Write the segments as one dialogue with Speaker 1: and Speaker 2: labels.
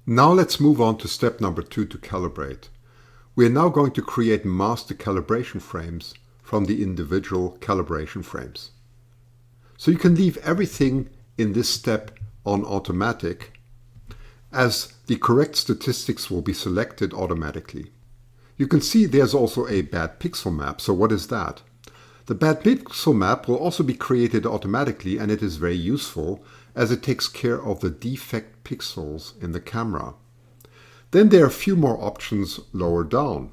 Speaker 1: Now let's move on to step number 2 to calibrate. We are now going to create master calibration frames from the individual calibration frames. So you can leave everything in this step on automatic, as the correct statistics will be selected automatically. You can see there's also a bad pixel map. So what is that? The bad pixel map will also be created automatically, and it is very useful as it takes care of the defect pixels in the camera. Then there are a few more options lower down.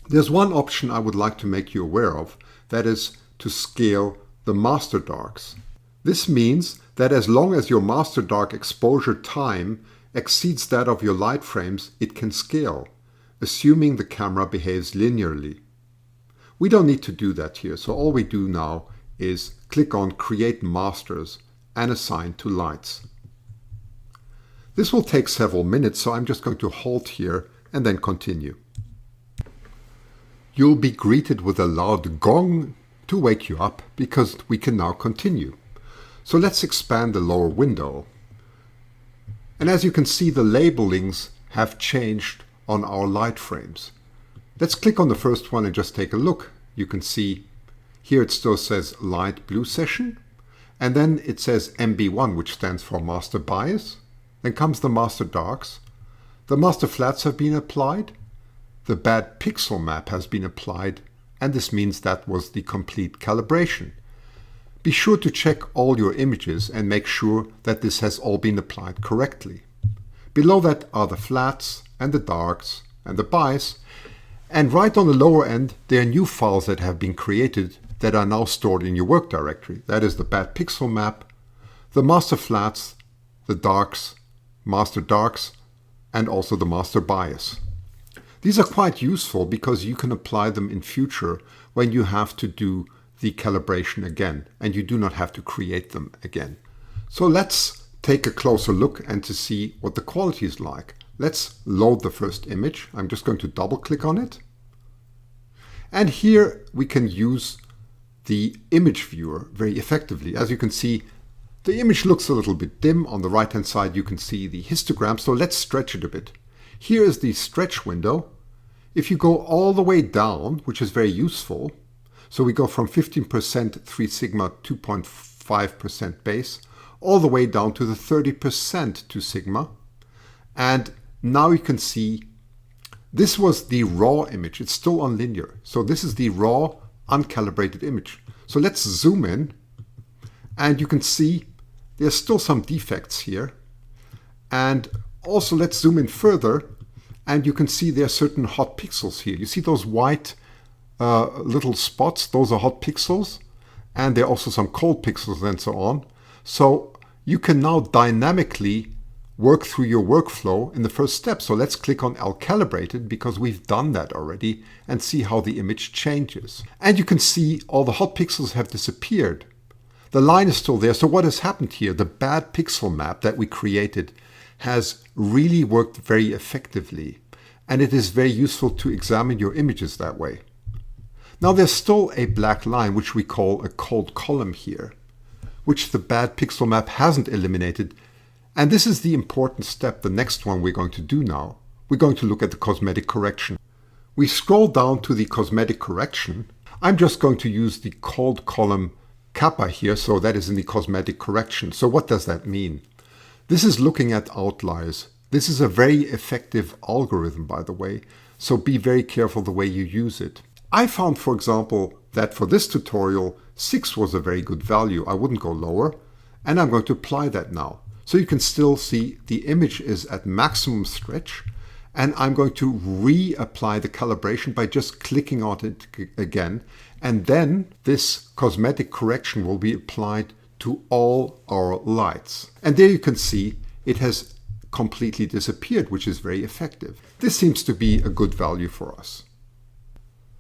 Speaker 1: There's one option I would like to make you aware of, that is to scale the master darks. This means that as long as your master dark exposure time exceeds that of your light frames, it can scale, assuming the camera behaves linearly. We don't need to do that here, so all we do now is click on Create Masters and Assign to Lights. This will take several minutes, so I'm just going to halt here and then continue. You'll be greeted with a loud gong to wake you up, because we can now continue. So let's expand the lower window. And as you can see, the labelings have changed on our light frames. Let's click on the first one and just take a look. You can see here it still says light blue session, and then it says MB1, which stands for master bias. Then comes the master darks. The master flats have been applied. The bad pixel map has been applied, and this means that was the complete calibration. Be sure to check all your images and make sure that this has all been applied correctly. Below that are the flats and the darks and the bias, and right on the lower end there are new files that have been created that are now stored in your work directory. That is the bad pixel map, the master flats, the darks, master darks, and also the master bias. These are quite useful because you can apply them in future when you have to do the calibration again, and you do not have to create them again. So let's take a closer look and to see what the quality is like. Let's load the first image. I'm just going to double click on it. And here we can use the image viewer very effectively. As you can see, the image looks a little bit dim. On the right hand side you can see the histogram, so let's stretch it a bit. Here is the stretch window. If you go all the way down, which is very useful, so we go from 15% 3 sigma 2.5% base all the way down to the 30% 2 sigma, and now you can see this was the raw image. It's still on linear, so this is the raw uncalibrated image. So let's zoom in, and you can see there's still some defects here. And also let's zoom in further, and you can see there are certain hot pixels here. You see those white little spots? Those are hot pixels, and there are also some cold pixels and so on. So you can now dynamically work through your workflow in the first step. So let's click on Calibrated, because we've done that already, and see how the image changes. And you can see all the hot pixels have disappeared. The line is still there. So what has happened here? The bad pixel map that we created has really worked very effectively, and it is very useful to examine your images that way. Now there's still a black line, which we call a cold column here, which the bad pixel map hasn't eliminated. And this is the important step, the next one we're going to do now. We're going to look at the cosmetic correction. We scroll down to the cosmetic correction. I'm just going to use the cold column kappa here, so that is in the cosmetic correction. So what does that mean? This is looking at outliers. This is a very effective algorithm, by the way, so be very careful the way you use it. I found, for example, that for this tutorial, 6 was a very good value. I wouldn't go lower, and I'm going to apply that now. So you can still see the image is at maximum stretch, and I'm going to reapply the calibration by just clicking on it again, and then this cosmetic correction will be applied to all our lights. And there you can see it has completely disappeared, which is very effective. This seems to be a good value for us.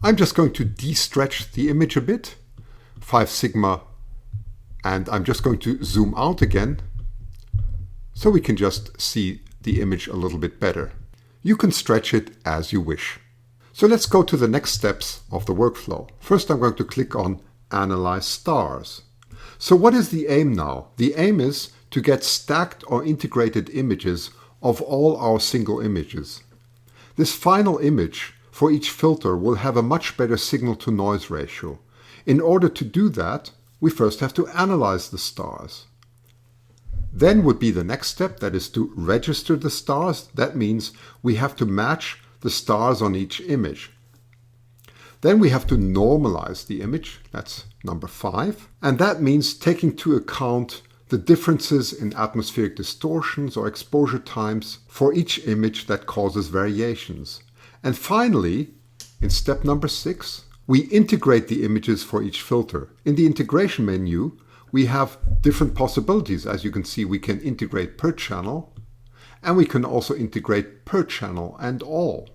Speaker 1: I'm just going to de-stretch the image a bit, 5 sigma, and I'm just going to zoom out again so we can just see the image a little bit better. You can stretch it as you wish. So let's go to the next steps of the workflow. First, I'm going to click on Analyze Stars. So what is the aim now? The aim is to get stacked or integrated images of all our single images. This final image for each filter will have a much better signal-to-noise ratio. In order to do that, we first have to analyze the stars. Then would be the next step, that is to register the stars. That means we have to match the stars on each image. Then we have to normalize the image, that's number 5. And that means taking into account the differences in atmospheric distortions or exposure times for each image that causes variations. And finally, in step number 6, we integrate the images for each filter. In the integration menu, we have different possibilities. As you can see, we can integrate per channel, and we can also integrate per channel and all.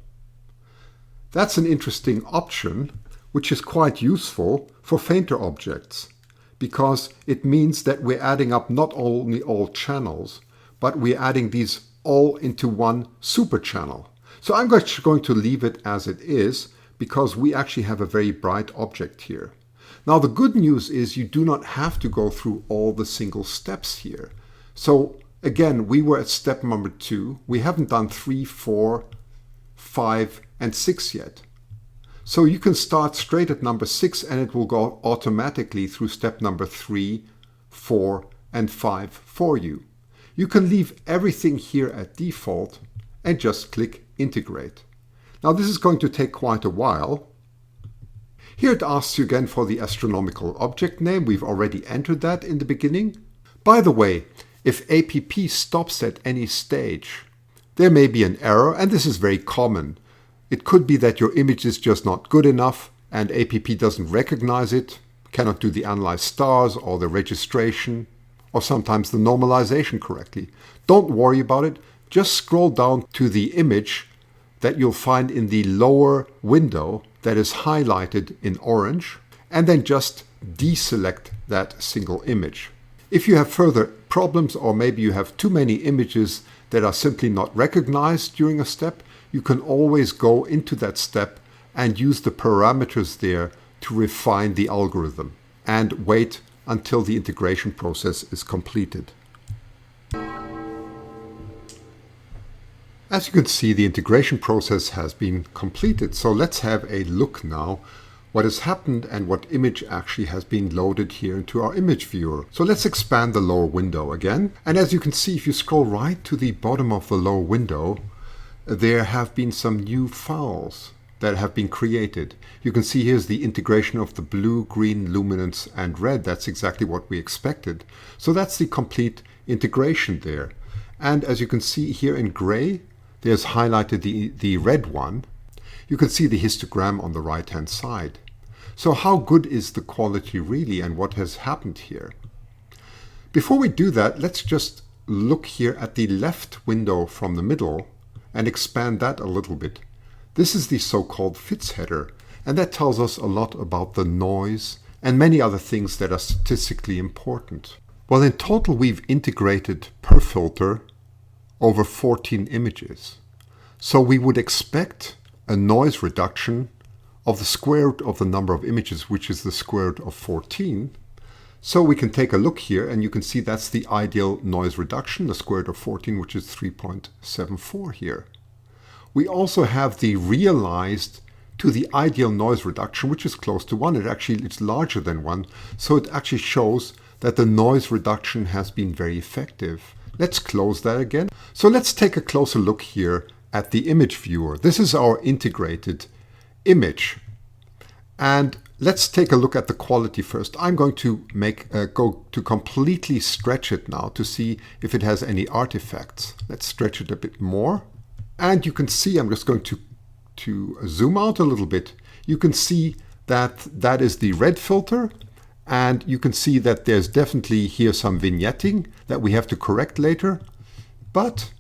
Speaker 1: That's an interesting option, which is quite useful for fainter objects, because it means that we're adding up not only all channels, but we're adding these all into one super channel. So I'm going to leave it as it is, because we actually have a very bright object here. Now the good news is you do not have to go through all the single steps here. So again, we were at step number 2. We haven't done 3, 4, 5, and 6 yet. So you can start straight at number 6 and it will go automatically through step number 3, 4, and 5 for you. You can leave everything here at default and just click Integrate. Now this is going to take quite a while. Here it asks you again for the astronomical object name. We've already entered that in the beginning. By the way, if APP stops at any stage, there may be an error, and this is very common. It could be that your image is just not good enough and APP doesn't recognize it, cannot do the analyze stars or the registration, or sometimes the normalization correctly. Don't worry about it. Just scroll down to the image that you'll find in the lower window that is highlighted in orange, and then just deselect that single image. If you have further problems, or maybe you have too many images that are simply not recognized during a step, you can always go into that step and use the parameters there to refine the algorithm and wait until the integration process is completed. As you can see, the integration process has been completed. So let's have a look now what has happened and what image actually has been loaded here into our image viewer. So let's expand the lower window again. And as you can see, if you scroll right to the bottom of the lower window, there have been some new files that have been created. You can see here's the integration of the blue, green, luminance, and red. That's exactly what we expected. So that's the complete integration there. And as you can see here in gray, there's highlighted the red one. You can see the histogram on the right-hand side. So how good is the quality really, and what has happened here? Before we do that, let's just look here at the left window from the middle and expand that a little bit. This is the so-called FITS header, and that tells us a lot about the noise and many other things that are statistically important. Well, in total, we've integrated per filter over 14 images. So we would expect a noise reduction of the square root of the number of images, which is the square root of 14. So we can take a look here, and you can see that's the ideal noise reduction, the square root of 14, which is 3.74 here. We also have the realized to the ideal noise reduction, which is close to 1. It's larger than 1, so it actually shows that the noise reduction has been very effective. Let's close that again. So let's take a closer look here at the image viewer. This is our integrated image. And let's take a look at the quality first. I'm going to go to completely stretch it now to see if it has any artifacts. Let's stretch it a bit more. And you can see, I'm just going to zoom out a little bit. You can see that that is the red filter. And you can see that there's definitely here some vignetting that we have to correct later. But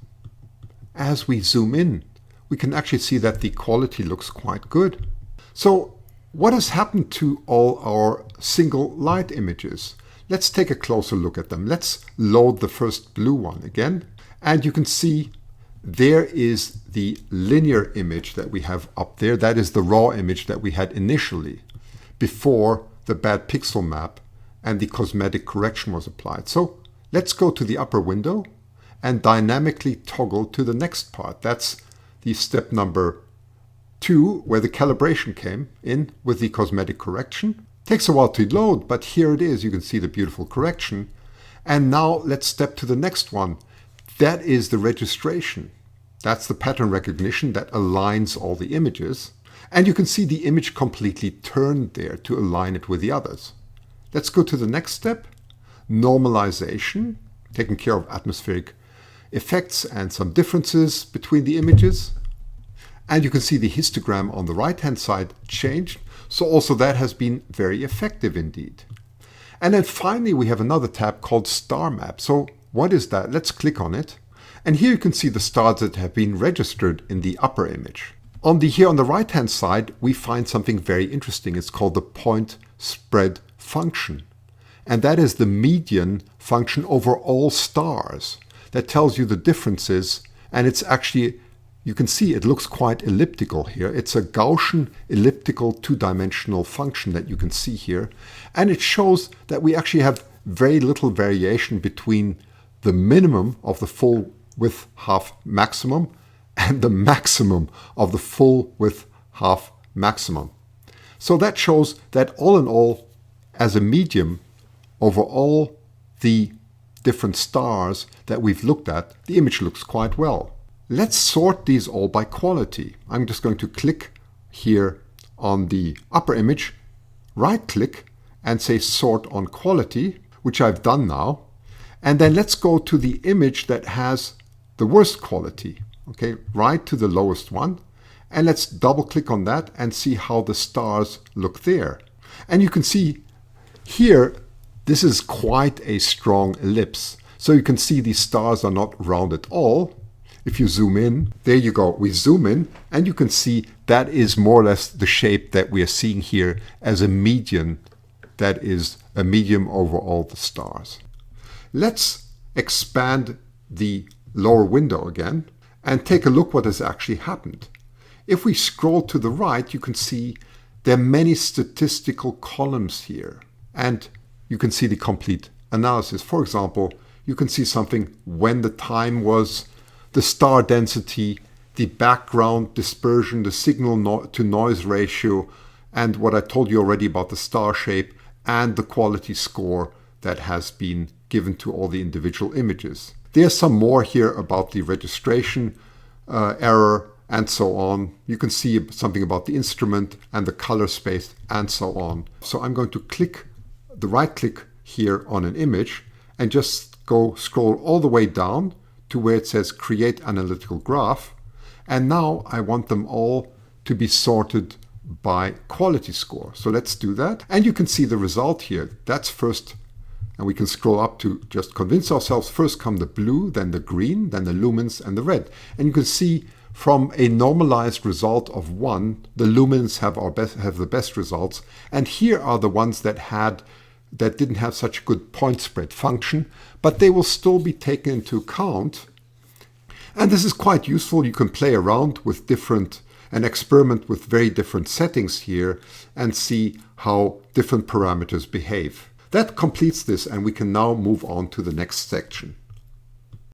Speaker 1: as we zoom in, we can actually see that the quality looks quite good. So what has happened to all our single light images? Let's take a closer look at them. Let's load the first blue one again. And you can see there is the linear image that we have up there. That is the raw image that we had initially before the bad pixel map and the cosmetic correction was applied. So let's go to the upper window and dynamically toggle to the next part. That's the step number 2, where the calibration came in with the cosmetic correction. Takes a while to load, but here it is. You can see the beautiful correction. And now let's step to the next one. That is the registration. That's the pattern recognition that aligns all the images. And you can see the image completely turned there to align it with the others. Let's go to the next step. Normalization, taking care of atmospheric effects and some differences between the images. And you can see the histogram on the right-hand side changed. So also that has been very effective indeed. And then finally, we have another tab called Star Map. So what is that? Let's click on it. And here you can see the stars that have been registered in the upper image. Here on the right-hand side, we find something very interesting. It's called the point spread function. And that is the median function over all stars. That tells you the differences. And it's actually, you can see it looks quite elliptical here. It's a Gaussian elliptical two-dimensional function that you can see here. And it shows that we actually have very little variation between the minimum of the full width half maximum and the maximum of the full width half maximum. So that shows that all in all, as a medium over all the different stars that we've looked at, the image looks quite well. Let's sort these all by quality. I'm just going to click here on the upper image, right click and say sort on quality, which I've done now. And then let's go to the image that has the worst quality. Okay, right to the lowest one. And let's double click on that and see how the stars look there. And you can see here, this is quite a strong ellipse. So you can see these stars are not round at all. If you zoom in, there you go. We zoom in and you can see that is more or less the shape that we are seeing here as a median. That is a medium over all the stars. Let's expand the lower window again and take a look what has actually happened. If we scroll to the right, you can see there are many statistical columns here. And you can see the complete analysis. For example, you can see something when the time was, the star density, the background dispersion, the signal to noise ratio, and what I told you already about the star shape and the quality score that has been given to all the individual images. There's some more here about the registration error and so on. You can see something about the instrument and the color space and so on. So I'm going to click the right click here on an image and just go scroll all the way down to where it says create analytical graph. And now I want them all to be sorted by quality score. So let's do that. And you can see the result here. That's first, and we can scroll up to just convince ourselves. First come the blue, then the green, then the lumens and the red. And you can see from a normalized result of 1, the lumens have the best results. And here are the ones that didn't have such a good point spread function, but they will still be taken into account. And this is quite useful. You can play around with and experiment with very different settings here and see how different parameters behave. That completes this, and we can now move on to the next section.